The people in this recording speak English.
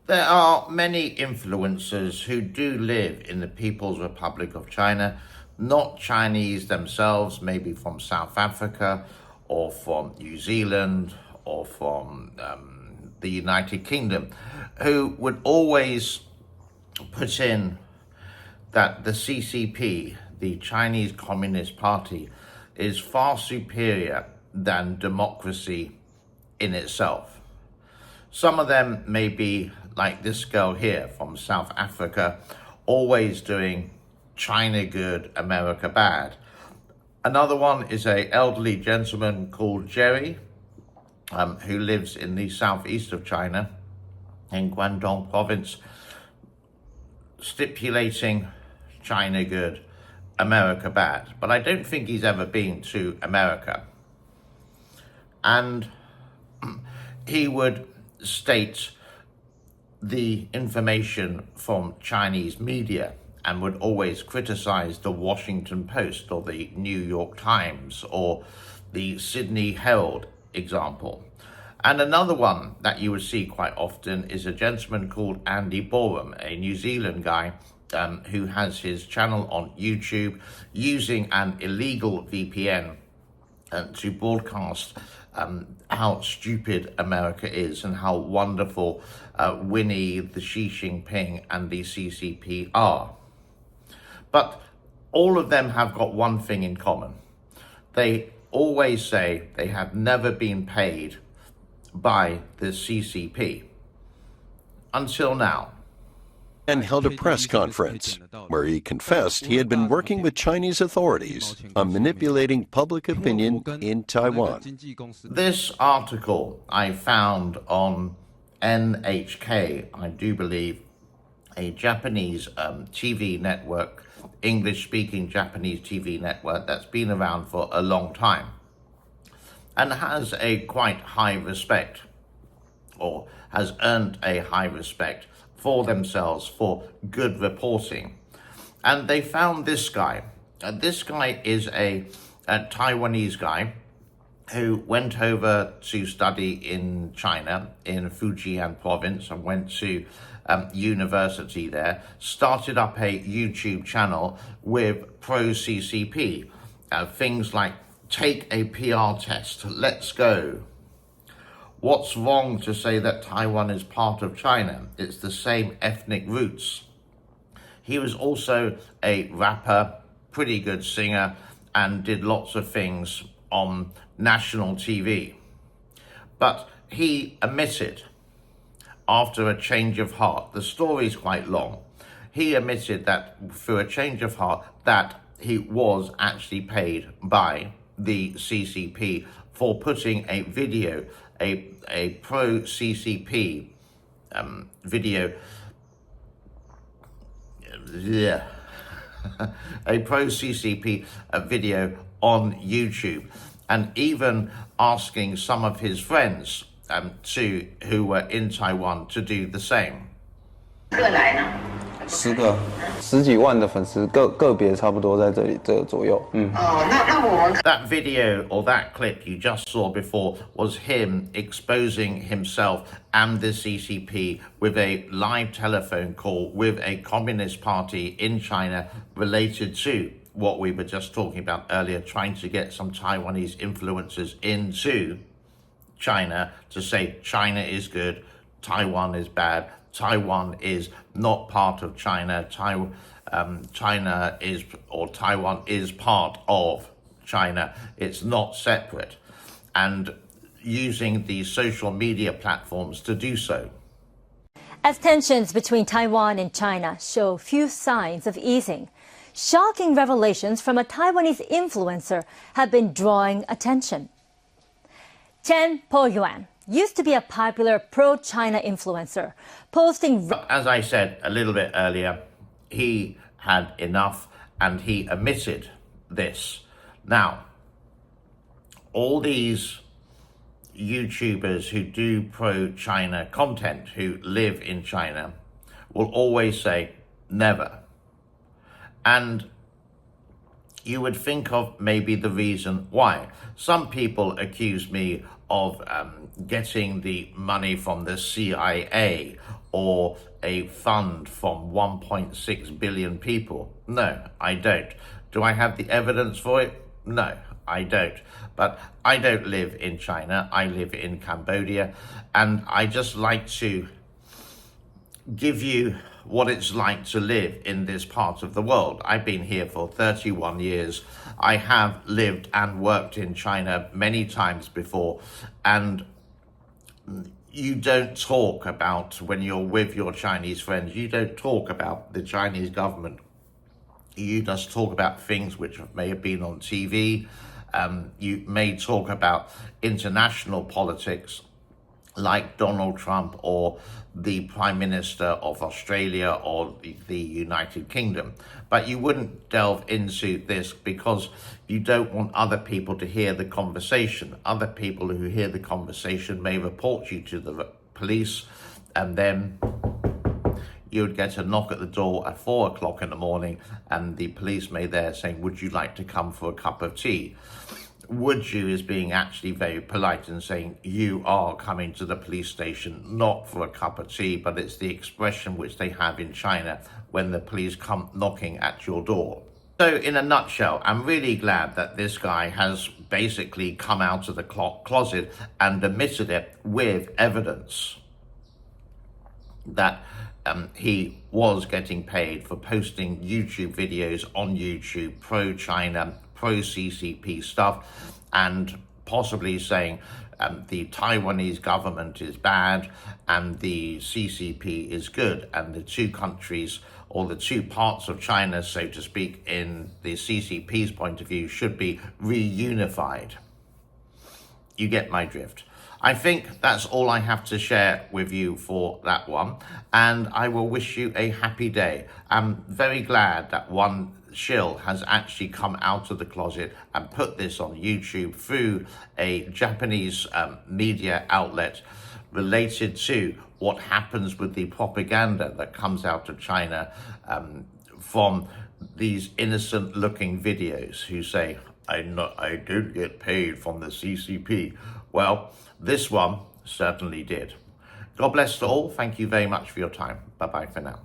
There are many influencers who do live in the People's Republic of China, not Chinese themselves, maybe from South Africa or from New Zealand or from the United Kingdom, who would always put in that the CCP, the Chinese Communist Party, is far superior than democracy in itself. Some of them may be like this girl here from South Africa, always doing China good, America bad. Another one is an elderly gentleman called Jerry, who lives in the southeast of China, in Guangdong province, stipulating China good, America bad. But I don't think he's ever been to America. And he would state the information from Chinese media and would always criticize the Washington Post or the New York Times or the Sydney Herald example. And another one that you would see quite often is a gentleman called Andy Borum, a New Zealand guy who has his channel on YouTube using an illegal VPN to broadcast how stupid America is and how wonderful Winnie, the Xi Jinping and the CCP are. But all of them have got one thing in common. They always say they have never been paid by the CCP until now. And held a press conference where he confessed he had been working with Chinese authorities on manipulating public opinion in Taiwan. This article I found on NHK, I do believe, a Japanese TV network, English-speaking Japanese TV network that's been around for a long time and has a quite high respect, or has earned a high respect for themselves for good reporting. And they found this guy. This guy is a Taiwanese guy who went over to study in China, in Fujian province, and went to university there, started up a YouTube channel with pro-CCP, things like take a PR test, let's go. What's wrong to say that Taiwan is part of China? It's the same ethnic roots. He was also a rapper, pretty good singer, and did lots of things on national TV. But he admitted, after a change of heart, the story's quite long, he admitted that through a change of heart that he was actually paid by the CCP for putting a video, a pro-CCP video, a pro-CCP video on YouTube, and even asking some of his friends who were in Taiwan to do the same. 十几万的粉丝，个别差不多在这左右。That video or that clip you just saw before was him exposing himself and the CCP with a live telephone call with a communist party in China related to what we were just talking about earlier, trying to get some Taiwanese influencers into China to say China is good, Taiwan is bad, Taiwan is not part of China, China is, or Taiwan is part of China, it's not separate, and using the social media platforms to do so. As tensions between Taiwan and China show few signs of easing, shocking revelations from a Taiwanese influencer have been drawing attention. Chen Po-yuan used to be a popular pro-China influencer, posting... As I said a little bit earlier, he had enough and he admitted this. Now, all these YouTubers who do pro-China content, who live in China, will always say, never. And you would think of maybe the reason why. Some people accuse me of getting the money from the CIA or a fund from 1.6 billion people? No, I don't. Do I have the evidence for it? No, I don't. But I don't live in China. I live in Cambodia, and I just like to give you what it's like to live in this part of the world. I've been here for 31 years. I have lived and worked in China many times before, and you don't talk about, when you're with your Chinese friends, you don't talk about the Chinese government. You just talk about things which may have been on TV. You may talk about international politics, like Donald Trump or the Prime Minister of Australia or the United Kingdom. But you wouldn't delve into this because you don't want other people to hear the conversation. Other people who hear the conversation may report you to the police, and then you would get a knock at the door at 4 o'clock in the morning, and the police may there saying, would you like to come for a cup of tea? Would you is being actually very polite and saying you are coming to the police station not for a cup of tea, but it's the expression which they have in China when the police come knocking at your door. So in a nutshell, I'm really glad that this guy has basically come out of the closet and admitted it with evidence that he was getting paid for posting YouTube videos on YouTube, pro-China, pro-CCP stuff, and possibly saying the Taiwanese government is bad and the CCP is good, and the two countries, or the two parts of China, so to speak, in the CCP's point of view, should be reunified. You get my drift. I think that's all I have to share with you for that one, and I will wish you a happy day. I'm very glad that one Shill has actually come out of the closet and put this on YouTube through a Japanese media outlet related to what happens with the propaganda that comes out of China from these innocent looking videos who say, I don't get paid from the CCP. Well, this one certainly did. God bless to all. Thank you very much for your time. Bye-bye for now.